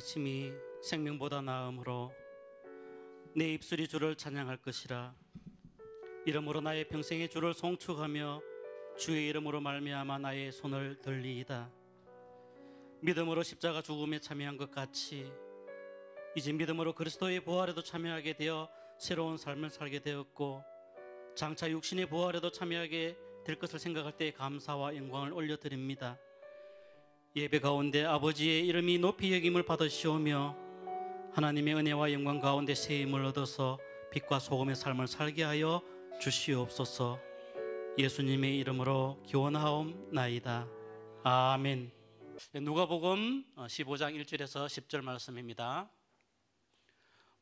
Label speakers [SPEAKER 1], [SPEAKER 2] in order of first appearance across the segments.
[SPEAKER 1] 아침이 생명보다 나음으로 내 입술이 주를 찬양할 것이라. 이러므로 나의 평생에 주를 송축하며 주의 이름으로 말미암아 나의 손을 들리이다. 믿음으로 십자가 죽음에 참여한 것 같이 이제 믿음으로 그리스도의 부활에도 참여하게 되어 새로운 삶을 살게 되었고, 장차 육신의 부활에도 참여하게 될 것을 생각할 때 감사와 영광을 올려드립니다. 예배 가운데 아버지의 이름이 높이 여김을 받으시오며 하나님의 은혜와 영광 가운데 새 힘을 얻어서 빛과 소금의 삶을 살게 하여 주시옵소서. 예수님의 이름으로 기원하옵나이다. 아멘. 누가복음 15장 1절에서 10절 말씀입니다.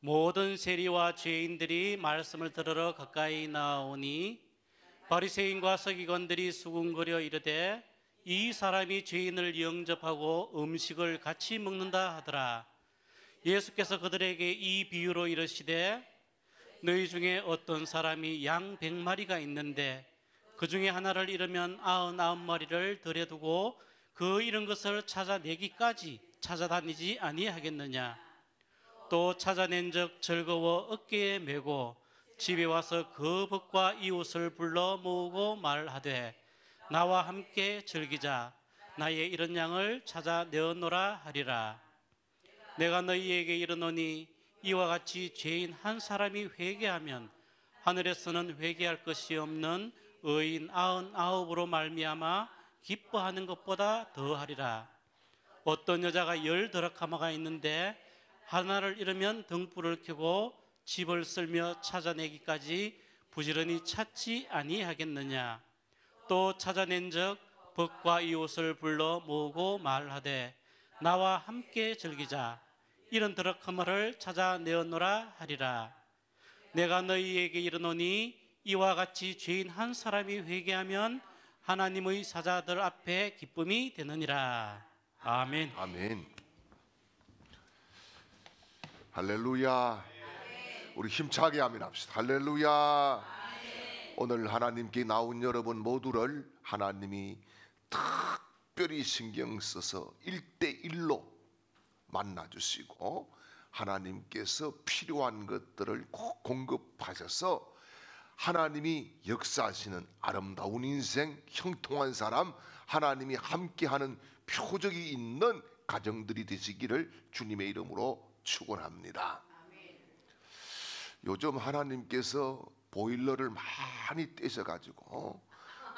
[SPEAKER 1] 모든 세리와 죄인들이 말씀을 들으러 가까이 나오니 바리새인과 서기관들이 수군거려 이르되 이 사람이 죄인을 영접하고 음식을 같이 먹는다 하더라. 예수께서 그들에게 이 비유로 이르시되 너희 중에 어떤 사람이 양 100마리가 있는데 그 중에 하나를 잃으면 99마리를 들여두고 그 잃은 것을 찾아내기까지 찾아다니지 아니하겠느냐. 또 찾아낸 적 즐거워 어깨에 메고 집에 와서 그 벗과 이웃을 불러 모으고 말하되 나와 함께 즐기자. 나의 잃은 양을 찾아내었노라 하리라. 내가 너희에게 이르노니 이와 같이 죄인 한 사람이 회개하면 하늘에서는 회개할 것이 없는 의인 99으로 말미암아 기뻐하는 것보다 더하리라. 어떤 여자가 10 드라카마가 있는데 하나를 잃으면 등불을 켜고 집을 쓸며 찾아내기까지 부지런히 찾지 아니하겠느냐. 또 찾아낸 적 벗과 이웃을 불러 모으고 말하되 나와 함께 즐기자. 이런 드라카마를 찾아내었노라 하리라. 내가 너희에게 이르노니 이와 같이 죄인 한 사람이 회개하면 하나님의 사자들 앞에 기쁨이 되느니라. 아멘.
[SPEAKER 2] 아멘. 할렐루야. 우리 힘차게 아멘 합시다. 할렐루야. 오늘 하나님께 나온 여러분 모두를 하나님이 특별히 신경 써서 1대1로 만나주시고 하나님께서 필요한 것들을 꼭 공급하셔서 하나님이 역사하시는 아름다운 인생, 형통한 사람, 하나님이 함께하는 표적이 있는 가정들이 되시기를 주님의 이름으로 축원합니다. 요즘 하나님께서 보일러를 많이 떼셔가지고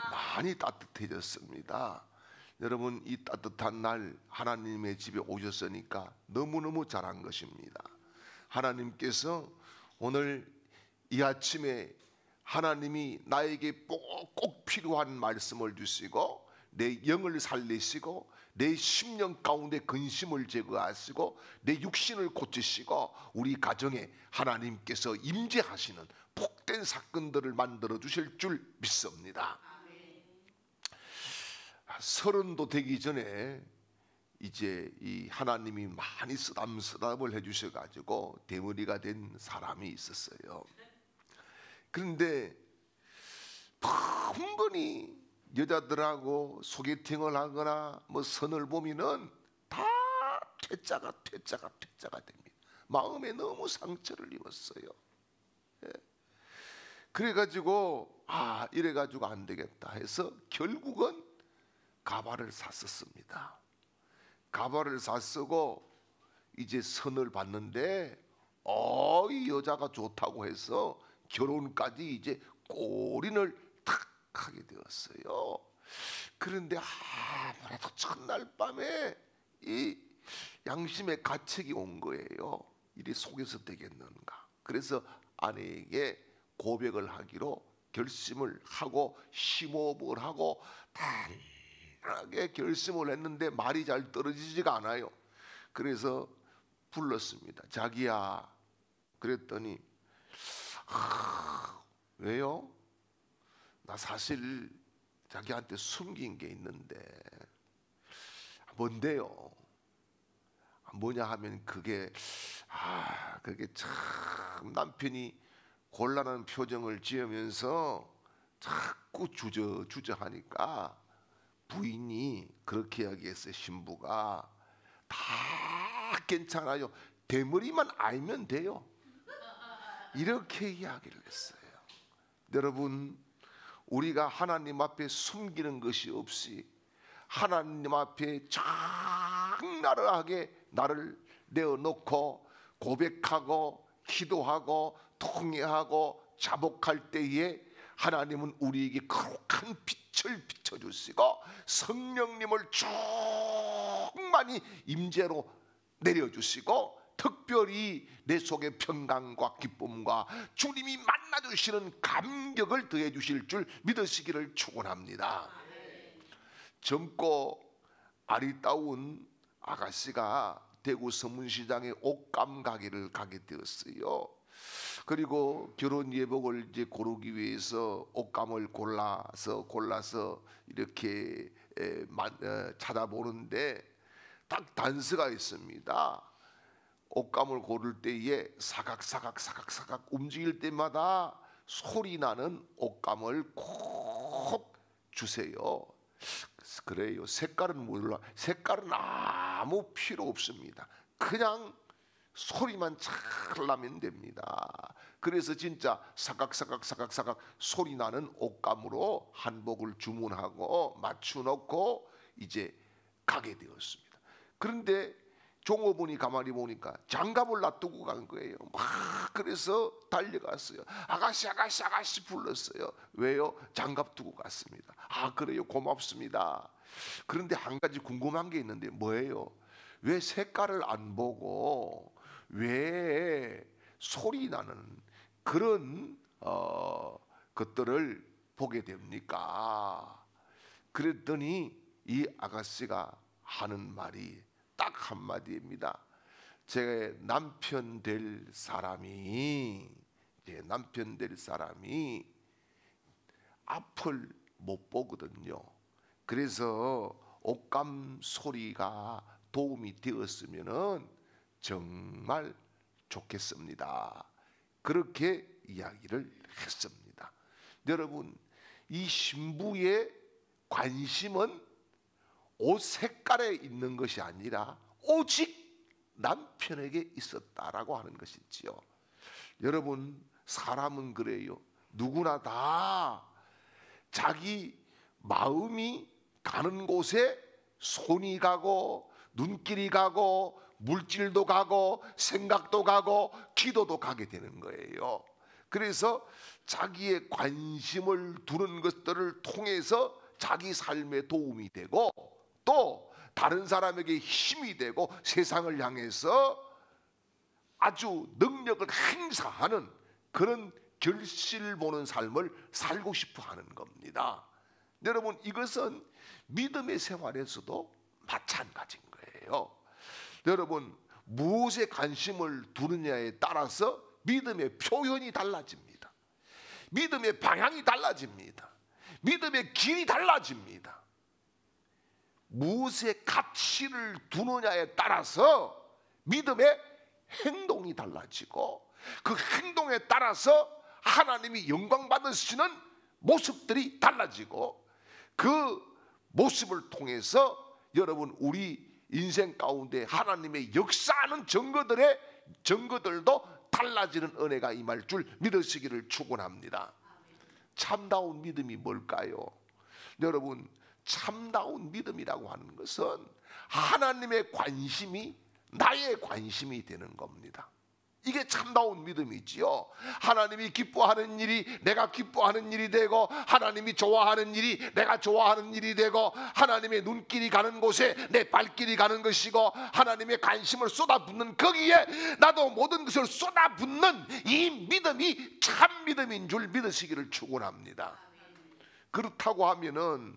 [SPEAKER 2] 많이 따뜻해졌습니다. 여러분, 이 따뜻한 날 하나님의 집에 오셨으니까 너무너무 잘한 것입니다. 하나님께서 오늘 이 아침에 하나님이 나에게 꼭 필요한 말씀을 주시고 내 영을 살리시고 내 심령 가운데 근심을 제거하시고 내 육신을 고치시고 우리 가정에 하나님께서 임재하시는 복된 사건들을 만들어 주실 줄 믿습니다. 서른도 되기 전에 이제 이 하나님이 많이 쓰담쓰담을 해주셔가지고 대머리가 된 사람이 있었어요. 그런데 충분히 여자들하고 소개팅을 하거나 뭐 선을 보면은 다 퇴짜가 됩니다. 마음에 너무 상처를 입었어요. 예. 그래가지고 이래가지고 안 되겠다 해서 결국은 가발을 샀었습니다. 가발을 샀고 이제 선을 봤는데 이 여자가 좋다고 해서 결혼까지 이제 골인을 탁 하게 되었어요. 그런데 아무래도 첫날 밤에 이 양심의 가책이 온 거예요. 이리 속여서 되겠는가. 그래서 아내에게 고백을 하기로 결심을 하고 심호흡을 하고 단단하게 결심을 했는데 말이 잘 떨어지지가 않아요. 그래서 불렀습니다. 자기야. 그랬더니 왜요? 나 사실 자기한테 숨긴 게 있는데. 뭔데요? 뭐냐 하면 그게 참 남편이 곤란한 표정을 지으면서 자꾸 주저하니까 부인이 그렇게 이야기했어요. 신부가 다 괜찮아요. 대머리만 알면 돼요. 이렇게 이야기를 했어요. 여러분, 우리가 하나님 앞에 숨기는 것이 없이 하나님 앞에 적나라하게 나를 내어놓고 고백하고 기도하고 통회하고 자복할 때에 하나님은 우리에게 거룩한 빛을 비춰주시고 성령님을 충만히 임재로 내려주시고 특별히 내 속에 평강과 기쁨과 주님이 만나주시는 감격을 더해 주실 줄 믿으시기를 축원합니다. 젊고 아리따운 아가씨가 대구 서문시장에 옷감 가게를 가게 되었어요. 그리고 결혼 예복을 이제 고르기 위해서 옷감을 골라서 이렇게 찾아보는데 딱 단서가 있습니다. 옷감을 고를 때에 사각사각 움직일 때마다 소리 나는 옷감을 꼭 주세요. 그래요. 색깔은 몰라. 색깔은 아무 필요 없습니다. 그냥 소리만 잘 나면 됩니다. 그래서 진짜 사각사각 소리 나는 옷감으로 한복을 주문하고 맞춰놓고 이제 가게 되었습니다. 그런데 종업원이 가만히 보니까 장갑을 놔두고 간 거예요. 막 그래서 달려갔어요. 아가씨 불렀어요. 왜요? 장갑 두고 갔습니다. 아, 그래요? 고맙습니다. 그런데 한 가지 궁금한 게 있는데 뭐예요? 왜 색깔을 안 보고 왜 소리 나는 그런 것들을 보게 됩니까? 그랬더니 이 아가씨가 하는 말이 딱 한마디입니다. 제 남편 될 사람이 앞을 못 보거든요. 그래서 옷감 소리가 도움이 되었으면은 정말 좋겠습니다. 그렇게 이야기를 했습니다. 여러분, 이 신부의 관심은 옷 색깔에 있는 것이 아니라 오직 남편에게 있었다라고 하는 것이지요. 여러분, 사람은 그래요. 누구나 다 자기 마음이 가는 곳에 손이 가고 눈길이 가고 물질도 가고 생각도 가고 기도도 가게 되는 거예요. 그래서 자기의 관심을 두는 것들을 통해서 자기 삶에 도움이 되고 또 다른 사람에게 힘이 되고 세상을 향해서 아주 능력을 행사하는 그런 결실을 보는 삶을 살고 싶어 하는 겁니다. 여러분, 이것은 믿음의 생활에서도 마찬가지인 거예요. 여러분, 무엇에 관심을 두느냐에 따라서 믿음의 표현이 달라집니다. 믿음의 방향이 달라집니다. 믿음의 길이 달라집니다. 무엇에 가치를 두느냐에 따라서 믿음의 행동이 달라지고 그 행동에 따라서 하나님이 영광 받으시는 모습들이 달라지고 그 모습을 통해서 여러분 우리 인생 가운데 하나님의 역사하는 증거들도 달라지는 은혜가 임할 줄 믿으시기를 축원합니다. 참다운 믿음이 뭘까요? 여러분, 참다운 믿음이라고 하는 것은 하나님의 관심이 나의 관심이 되는 겁니다. 이게 참다운 믿음이지요. 하나님이 기뻐하는 일이 내가 기뻐하는 일이 되고 하나님이 좋아하는 일이 내가 좋아하는 일이 되고 하나님의 눈길이 가는 곳에 내 발길이 가는 것이고 하나님의 관심을 쏟아붓는 거기에 나도 모든 것을 쏟아붓는 이 믿음이 참 믿음인 줄 믿으시기를 축원합니다. 그렇다고 하면은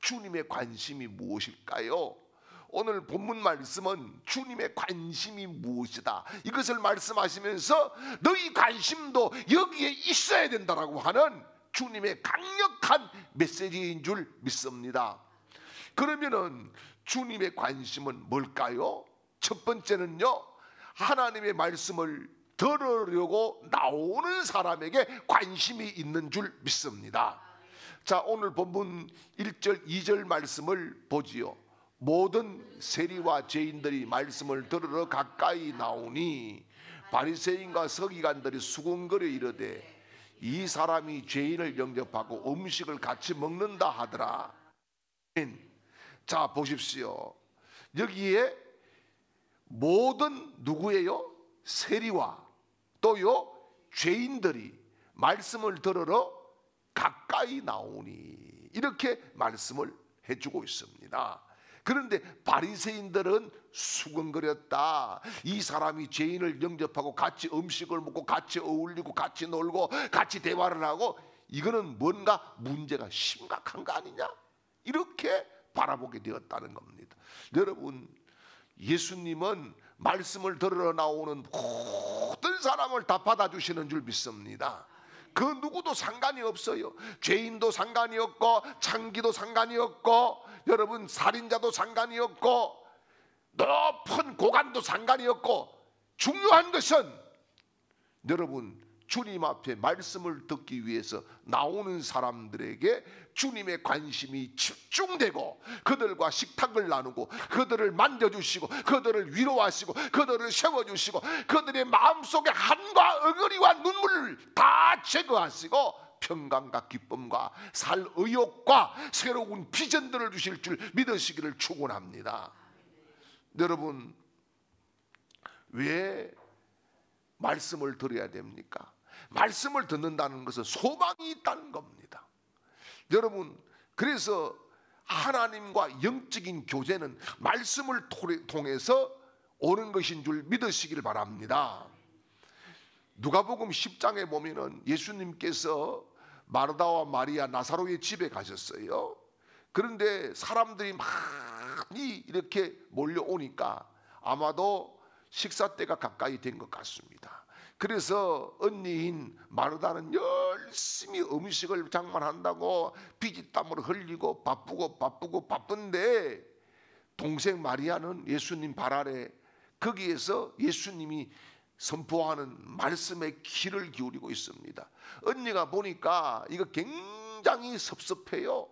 [SPEAKER 2] 주님의 관심이 무엇일까요? 오늘 본문 말씀은 주님의 관심이 무엇이다 이것을 말씀하시면서 너희 관심도 여기에 있어야 된다라고 하는 주님의 강력한 메시지인 줄 믿습니다. 그러면은 주님의 관심은 뭘까요? 첫 번째는요, 하나님의 말씀을 들으려고 나오는 사람에게 관심이 있는 줄 믿습니다. 자, 오늘 본문 1절 2절 말씀을 보지요. 모든 세리와 죄인들이 말씀을 들으러 가까이 나오니 바리새인과 서기관들이 수군거려 이르되 이 사람이 죄인을 영접하고 음식을 같이 먹는다 하더라. 자 보십시오. 여기에 모든 누구예요? 세리와 또요 죄인들이 말씀을 들으러 가까이 나오니 이렇게 말씀을 해주고 있습니다. 그런데 바리새인들은 수근거렸다. 이 사람이 죄인을 영접하고 같이 음식을 먹고 같이 어울리고 같이 놀고 같이 대화를 하고 이거는 뭔가 문제가 심각한 거 아니냐? 이렇게 바라보게 되었다는 겁니다. 여러분, 예수님은 말씀을 들으러 나오는 모든 사람을 다 받아주시는 줄 믿습니다. 그 누구도 상관이 없어요. 죄인도 상관이 없고 창기도 상관이 없고 여러분 살인자도 상관이 없고 높은 고관도 상관이 없고 중요한 것은 여러분 주님 앞에 말씀을 듣기 위해서 나오는 사람들에게 주님의 관심이 집중되고 그들과 식탁을 나누고 그들을 만져주시고 그들을 위로하시고 그들을 세워주시고 그들의 마음속에 한과 어거리와 눈물을 다 제거하시고 평강과 기쁨과 살 의욕과 새로운 비전들을 주실 줄 믿으시기를 축원합니다. 여러분, 왜 말씀을 들어야 됩니까? 말씀을 듣는다는 것은 소망이 있다는 겁니다. 여러분, 그래서 하나님과 영적인 교제는 말씀을 통해서 오는 것인 줄 믿으시길 바랍니다. 누가복음 10장에 보면은 예수님께서 마르다와 마리아 나사로의 집에 가셨어요. 그런데 사람들이 많이 이렇게 몰려오니까 아마도 식사 때가 가까이 된 것 같습니다. 그래서 언니인 마르다는 열심히 음식을 장만한다고 피지땀을 흘리고 바쁜데 동생 마리아는 예수님 발 아래 거기에서 예수님이 선포하는 말씀에 귀를 기울이고 있습니다. 언니가 보니까 이거 굉장히 섭섭해요.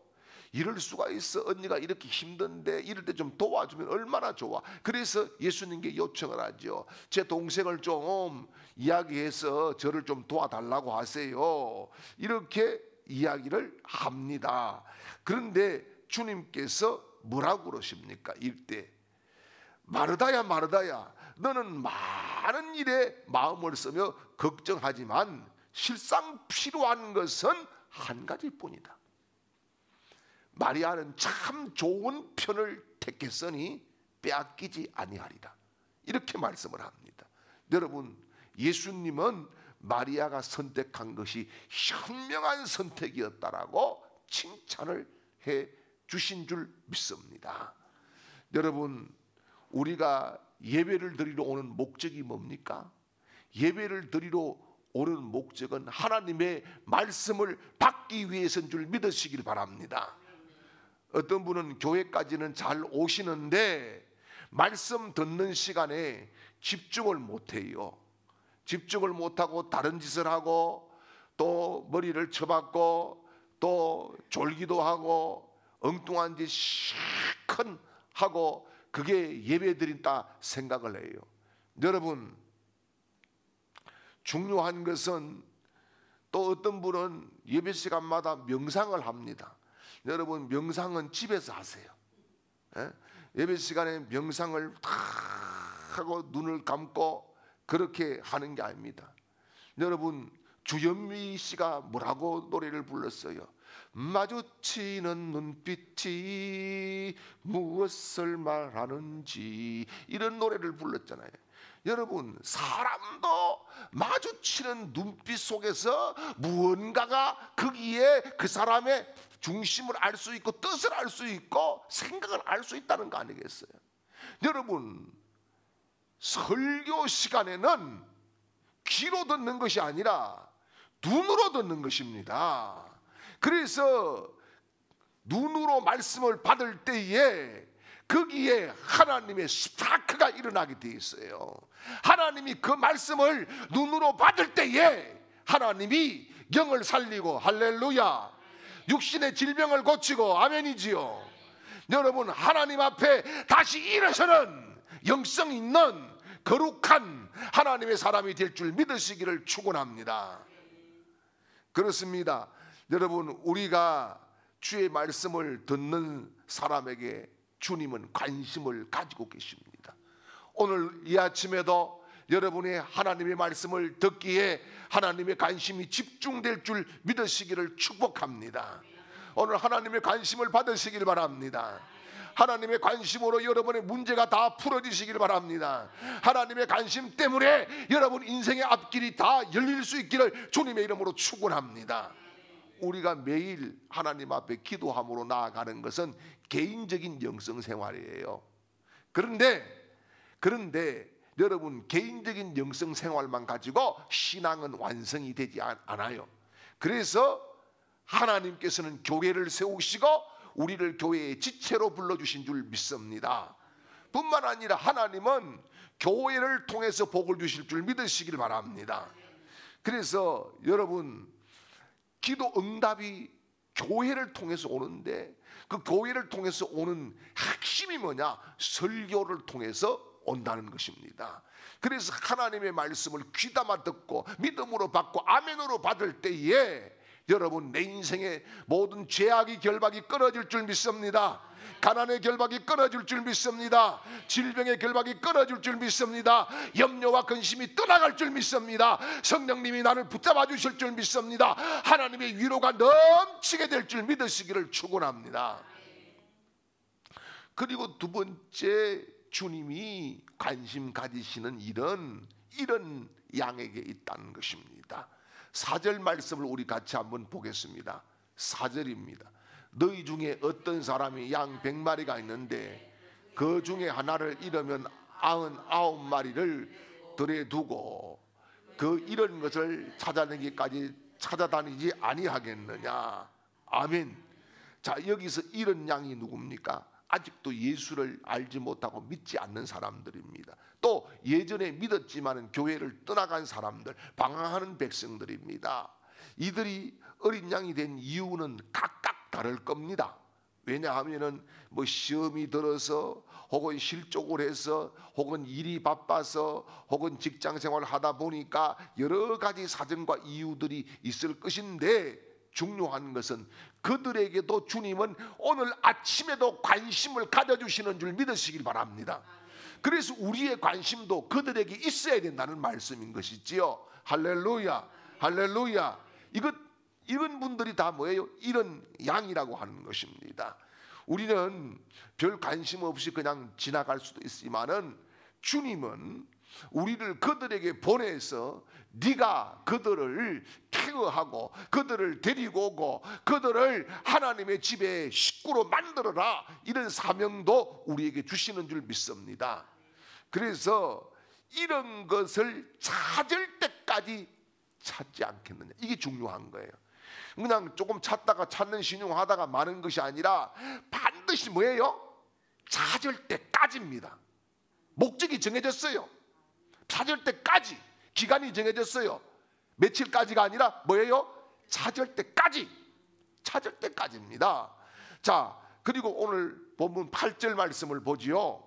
[SPEAKER 2] 이럴 수가 있어. 언니가 이렇게 힘든데 이럴 때 좀 도와주면 얼마나 좋아. 그래서 예수님께 요청을 하죠. 제 동생을 좀 이야기해서 저를 좀 도와달라고 하세요. 이렇게 이야기를 합니다. 그런데 주님께서 뭐라고 그러십니까? 이때 마르다야 마르다야, 너는 많은 일에 마음을 쓰며 걱정하지만 실상 필요한 것은 한 가지뿐이다. 마리아는 참 좋은 편을 택했으니 빼앗기지 아니하리라. 이렇게 말씀을 합니다. 여러분, 예수님은 마리아가 선택한 것이 현명한 선택이었다라고 칭찬을 해 주신 줄 믿습니다. 여러분, 우리가 예배를 드리러 오는 목적이 뭡니까? 예배를 드리러 오는 목적은 하나님의 말씀을 받기 위해서인 줄 믿으시길 바랍니다. 어떤 분은 교회까지는 잘 오시는데 말씀 듣는 시간에 집중을 못해요. 집중을 못하고 다른 짓을 하고 또 머리를 쳐박고 또 졸기도 하고 엉뚱한 짓 실컷 하고 그게 예배드린다 생각을 해요. 여러분, 중요한 것은 또 어떤 분은 예배 시간마다 명상을 합니다. 여러분, 명상은 집에서 하세요. 예배 시간에 명상을 다 하고 눈을 감고 그렇게 하는 게 아닙니다. 여러분, 주현미 씨가 뭐라고 노래를 불렀어요? 마주치는 눈빛이 무엇을 말하는지, 이런 노래를 불렀잖아요. 여러분, 사람도 마주치는 눈빛 속에서 무언가가 거기에 그 사람의 중심을 알 수 있고 뜻을 알 수 있고 생각을 알 수 있다는 거 아니겠어요? 여러분, 설교 시간에는 귀로 듣는 것이 아니라 눈으로 듣는 것입니다. 그래서 눈으로 말씀을 받을 때에 거기에 하나님의 스파크가 일어나게 되어 있어요. 하나님이 그 말씀을 눈으로 받을 때에 하나님이 영을 살리고, 할렐루야, 육신의 질병을 고치고, 아멘이지요. 여러분, 하나님 앞에 다시 일어서는 영성 있는 거룩한 하나님의 사람이 될 줄 믿으시기를 축원합니다. 그렇습니다. 여러분, 우리가 주의 말씀을 듣는 사람에게 주님은 관심을 가지고 계십니다. 오늘 이 아침에도 여러분이 하나님의 말씀을 듣기에 하나님의 관심이 집중될 줄 믿으시기를 축복합니다. 오늘 하나님의 관심을 받으시길 바랍니다. 하나님의 관심으로 여러분의 문제가 다 풀어지시길 바랍니다. 하나님의 관심 때문에 여러분 인생의 앞길이 다 열릴 수 있기를 주님의 이름으로 축원합니다. 우리가 매일 하나님 앞에 기도함으로 나아가는 것은 개인적인 영성 생활이에요. 그런데 여러분, 개인적인 영성 생활만 가지고 신앙은 완성이 되지 않아요. 그래서 하나님께서는 교회를 세우시고 우리를 교회의 지체로 불러주신 줄 믿습니다. 뿐만 아니라 하나님은 교회를 통해서 복을 주실 줄 믿으시길 바랍니다. 그래서 여러분, 기도 응답이 교회를 통해서 오는데 그 교회를 통해서 오는 핵심이 뭐냐? 설교를 통해서 온다는 것입니다. 그래서 하나님의 말씀을 귀담아 듣고 믿음으로 받고 아멘으로 받을 때에 여러분, 내 인생의 모든 죄악의 결박이 끊어질 줄 믿습니다. 가난의 결박이 끊어질 줄 믿습니다. 질병의 결박이 끊어질 줄 믿습니다. 염려와 근심이 떠나갈 줄 믿습니다. 성령님이 나를 붙잡아 주실 줄 믿습니다. 하나님의 위로가 넘치게 될 줄 믿으시기를 축원합니다. 그리고 두 번째, 주님이 관심 가지시는 일은 이런 양에게 있다는 것입니다. 4절 말씀을 우리 같이 한번 보겠습니다. 4절입니다. 너희 중에 어떤 사람이 양 100마리가 있는데 그 중에 하나를 잃으면 99마리를 들에 두고 그 잃은 것을 찾아내기까지 찾아다니지 아니하겠느냐. 아멘. 자, 여기서 잃은 양이 누굽니까? 아직도 예수를 알지 못하고 믿지 않는 사람들입니다. 또 예전에 믿었지만 교회를 떠나간 사람들, 방황하는 백성들입니다. 이들이 어린 양이 된 이유는 각각 다를 겁니다. 왜냐하면은 뭐 시험이 들어서 혹은 실족을 해서 혹은 일이 바빠서 혹은 직장 생활을 하다 보니까 여러 가지 사정과 이유들이 있을 것인데, 중요한 것은 그들에게도 주님은 오늘 아침에도 관심을 가져주시는 줄 믿으시길 바랍니다. 그래서 우리의 관심도 그들에게 있어야 된다는 말씀인 것이지요. 할렐루야, 할렐루야. 이런 분들이 다 뭐예요? 이런 양이라고 하는 것입니다. 우리는 별 관심 없이 그냥 지나갈 수도 있지만은 주님은 우리를 그들에게 보내서 네가 그들을 케어하고 그들을 데리고 오고 그들을 하나님의 집에 식구로 만들어라, 이런 사명도 우리에게 주시는 줄 믿습니다. 그래서 이런 것을 찾을 때까지 찾지 않겠느냐, 이게 중요한 거예요. 그냥 조금 찾다가 찾는 신용하다가 마는 것이 아니라 반드시 뭐예요? 찾을 때까지입니다. 목적이 정해졌어요. 찾을 때까지 기간이 정해졌어요. 며칠까지가 아니라 뭐예요? 찾을 때까지, 찾을 때까지입니다. 자, 그리고 오늘 본문 8절 말씀을 보지요.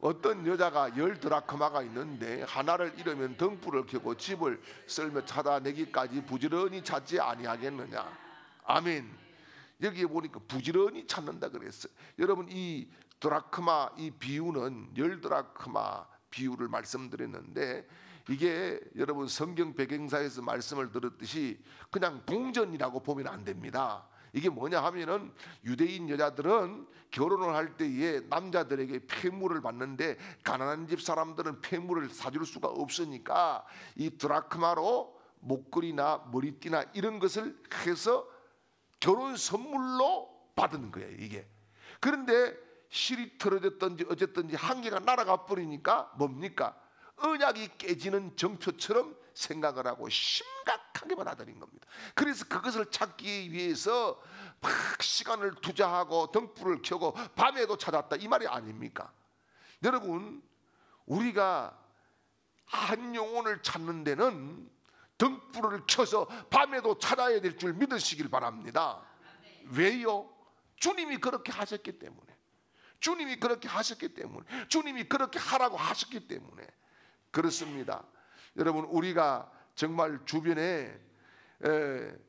[SPEAKER 2] 어떤 여자가 10드라크마가 있는데 하나를 잃으면 등불을 켜고 집을 썰며 찾아내기까지 부지런히 찾지 아니하겠느냐. 아멘. 여기에 보니까 부지런히 찾는다 그랬어요. 여러분, 이 드라크마, 이 비유는 10드라크마 비유를 말씀드렸는데, 이게 여러분 성경 배경사에서 말씀을 들었듯이 그냥 동전이라고 보면 안 됩니다. 이게 뭐냐 하면은 유대인 여자들은 결혼을 할 때에 남자들에게 폐물을 받는데 가난한 집 사람들은 폐물을 사줄 수가 없으니까 이 드라크마로 목걸이나 머리띠나 이런 것을 해서 결혼 선물로 받은 거예요, 이게. 그런데 실이 틀어졌든지 어쨌든지 한 개가 날아가 버리니까 뭡니까? 언약이 깨지는 정표처럼 생각을 하고 심각하게 받아들인 겁니다. 그래서 그것을 찾기 위해서 막 시간을 투자하고 등불을 켜고 밤에도 찾았다, 이 말이 아닙니까? 여러분, 우리가 한 영혼을 찾는 데는 등불을 켜서 밤에도 찾아야 될 줄 믿으시길 바랍니다. 왜요? 주님이 그렇게 하셨기 때문에, 주님이 그렇게 하셨기 때문에, 주님이 그렇게 하라고 하셨기 때문에 그렇습니다. 여러분, 우리가 정말 주변에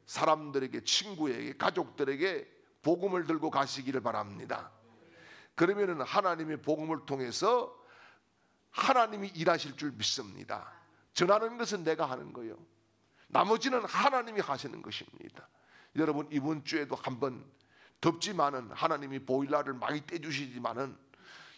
[SPEAKER 2] 사람들에게, 친구에게, 가족들에게 복음을 들고 가시기를 바랍니다. 그러면은 하나님의 복음을 통해서 하나님이 일하실 줄 믿습니다. 전하는 것은 내가 하는 거예요. 나머지는 하나님이 하시는 것입니다. 여러분, 이번 주에도 한번 덥지만은 하나님이 보일러를 많이 떼주시지만은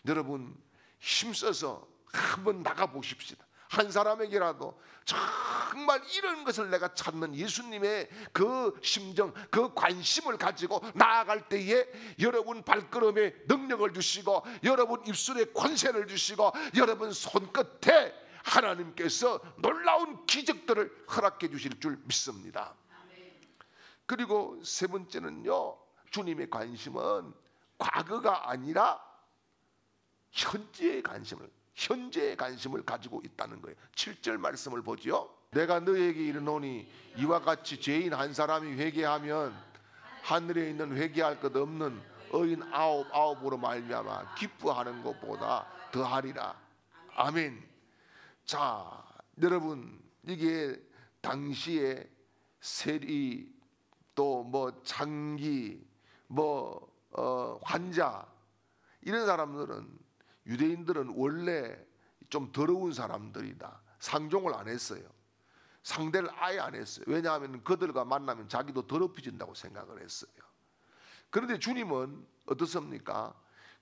[SPEAKER 2] 여러분 힘써서 한번 나가 보십시다. 한 사람에게라도 정말 이런 것을 내가 찾는 예수님의 그 심정, 그 관심을 가지고 나아갈 때에 여러분 발걸음에 능력을 주시고, 여러분 입술에 권세를 주시고, 여러분 손끝에 하나님께서 놀라운 기적들을 허락해 주실 줄 믿습니다. 그리고 세 번째는요, 주님의 관심은 과거가 아니라 현재의 관심을 가지고 있다는 거예요. 7절 말씀을 보지요. 내가 너에게 이르노니 이와 같이 죄인 한 사람이 회개하면 하늘에 있는 회개할 것 없는 의인 아홉으로 말미암아 기뻐하는 것보다 더하리라. 아멘. 자, 여러분, 이게 당시에 세리, 또 뭐 장기, 환자, 이런 사람들은, 유대인들은 원래 좀 더러운 사람들이다. 상종을 안 했어요. 상대를 아예 안 했어요. 왜냐하면 그들과 만나면 자기도 더럽혀진다고 생각을 했어요. 그런데 주님은 어떻습니까?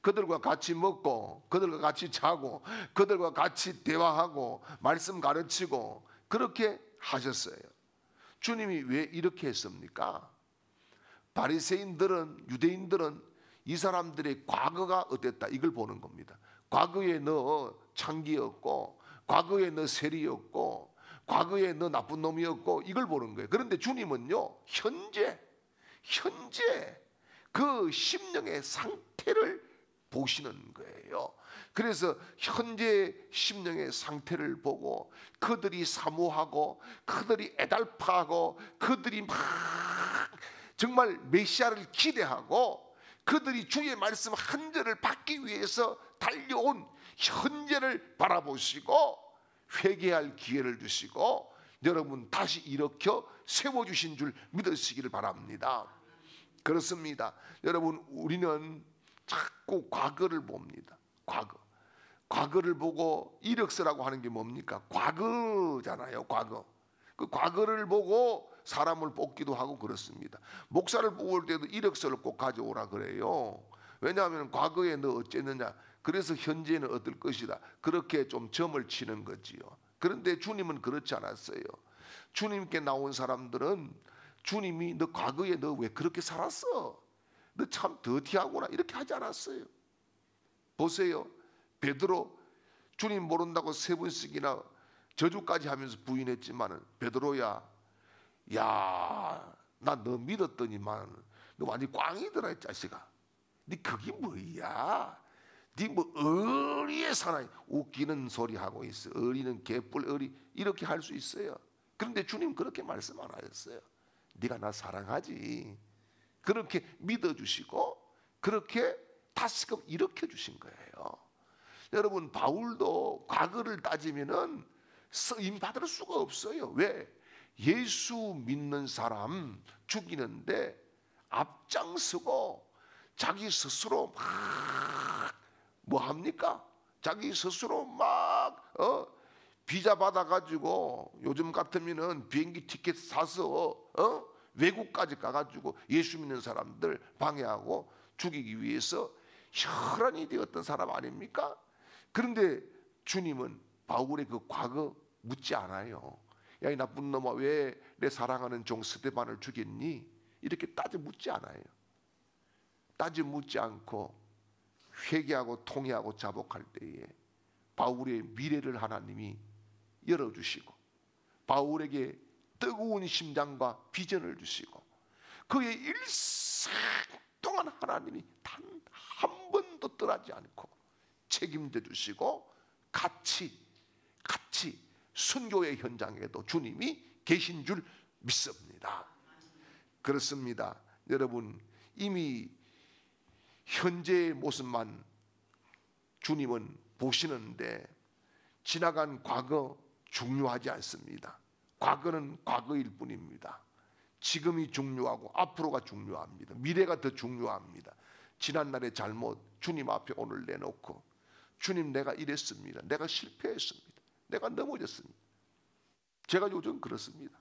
[SPEAKER 2] 그들과 같이 먹고, 그들과 같이 자고, 그들과 같이 대화하고, 말씀 가르치고, 그렇게 하셨어요. 주님이 왜 이렇게 했습니까? 바리새인들은, 유대인들은 이 사람들의 과거가 어땠다, 이걸 보는 겁니다. 과거에 너 창기였고, 과거에 너 세리였고, 과거에 너 나쁜 놈이었고, 이걸 보는 거예요. 그런데 주님은요, 현재 그 심령의 상태를 보시는 거예요. 그래서 현재 심령의 상태를 보고, 그들이 사모하고, 그들이 애달파하고, 그들이 막 정말 메시아를 기대하고, 그들이 주의 말씀 한 절을 받기 위해서 달려온 현재를 바라보시고 회개할 기회를 주시고, 여러분 다시 일으켜 세워주신 줄 믿으시기를 바랍니다. 그렇습니다. 여러분, 우리는 자꾸 과거를 봅니다. 과거를 보고 이력서라고 하는 게 뭡니까? 과거잖아요. 과거. 그 과거를 보고 사람을 뽑기도 하고 그렇습니다. 목사를 뽑을 때도 이력서를 꼭 가져오라 그래요. 왜냐하면 과거에 너 어쨌느냐, 그래서 현재는 어떨 것이다, 그렇게 좀 점을 치는 거지요. 그런데 주님은 그렇지 않았어요. 주님께 나온 사람들은 주님이 너 과거에 너 왜 그렇게 살았어, 너 참 더티하구나, 이렇게 하지 않았어요. 보세요. 베드로, 주님 모른다고 3번씩이나 저주까지 하면서 부인했지만은, 베드로야, 야, 나 너 믿었더니만 너 완전 꽝이더라 이 자식아. 네 그게 뭐야? 네 뭐 어리에 사나이 웃기는 소리 하고 있어. 어리는 개뿔 어리, 이렇게 할 수 있어요. 그런데 주님 그렇게 말씀 안 하셨어요. 네가 나 사랑하지. 그렇게 믿어주시고 그렇게 다시금 일으켜 주신 거예요. 여러분, 바울도 과거를 따지면은 쓰임 받을 수가 없어요. 왜? 예수 믿는 사람 죽이는데 앞장서고 자기 스스로 막 뭐 합니까? 자기 스스로 막 비자 받아가지고, 요즘 같으면은 비행기 티켓 사서 외국까지 가가지고 예수 믿는 사람들 방해하고 죽이기 위해서 혈안이 되었던 사람 아닙니까? 그런데 주님은 바울의 그 과거 묻지 않아요. 야, 이 나쁜 놈아, 왜 내 사랑하는 종 스데반을 죽였니? 이렇게 따져 묻지 않아요. 따져 묻지 않고 회개하고 통회하고 자복할 때에 바울의 미래를 하나님이 열어주시고, 바울에게 뜨거운 심장과 비전을 주시고, 그의 일생 동안 하나님이 단 한 번도 떠나지 않고 책임져 주시고, 같이 순교의 현장에도 주님이 계신 줄 믿습니다. 그렇습니다. 여러분, 이미 현재의 모습만 주님은 보시는데 지나간 과거 중요하지 않습니다. 과거는 과거일 뿐입니다. 지금이 중요하고 앞으로가 중요합니다. 미래가 더 중요합니다. 지난날의 잘못 주님 앞에 오늘 내놓고, 주님, 내가 이랬습니다. 내가 실패했습니다. 내가 넘어졌습니다. 제가 요즘 그렇습니다.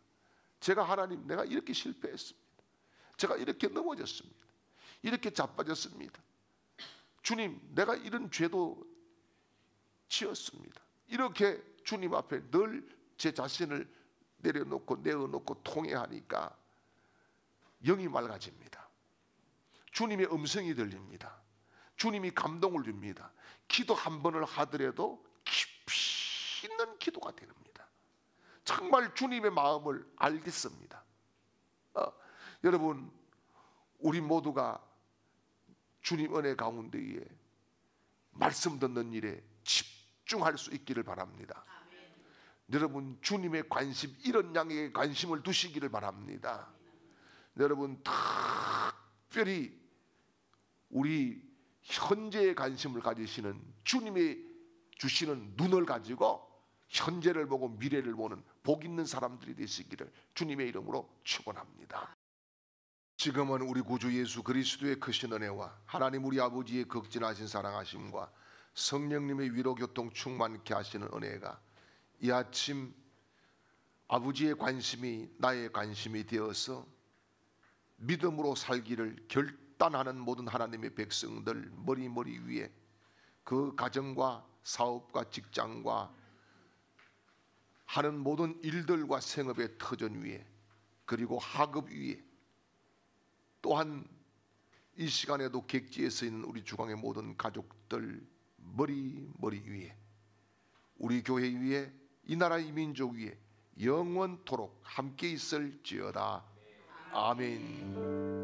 [SPEAKER 2] 제가 하나님, 내가 이렇게 실패했습니다. 제가 이렇게 넘어졌습니다. 이렇게 자빠졌습니다. 주님, 내가 이런 죄도 지었습니다. 이렇게 주님 앞에 늘 제 자신을 내려놓고 내어놓고 통회하니까 영이 맑아집니다. 주님의 음성이 들립니다. 주님이 감동을 줍니다. 기도 한 번을 하더라도 깊이 있는 기도가 됩니다. 정말 주님의 마음을 알겠습니다. 여러분, 우리 모두가 주님 은혜 가운데에 말씀 듣는 일에 집중할 수 있기를 바랍니다. 여러분, 주님의 관심, 이런 양에게 관심을 두시기를 바랍니다. 여러분, 특별히 우리 현재에 관심을 가지시는 주님의 주시는 눈을 가지고 현재를 보고 미래를 보는 복 있는 사람들이 되시기를 주님의 이름으로 축원합니다. 지금은 우리 구주 예수 그리스도의 크신 은혜와 하나님 우리 아버지의 극진하신 사랑하심과 성령님의 위로 교통 충만케 하시는 은혜가 이 아침 아버지의 관심이 나의 관심이 되어서 믿음으로 살기를 결단하는 모든 하나님의 백성들 머리 위에, 그 가정과 사업과 직장과 하는 모든 일들과 생업의 터전 위에, 그리고 학업 위에, 또한 이 시간에도 객지에 서 있는 우리 주강의 모든 가족들 머리 위에, 우리 교회 위에, 이 나라 이 민족 위에 영원토록 함께 있을지어다. 아멘.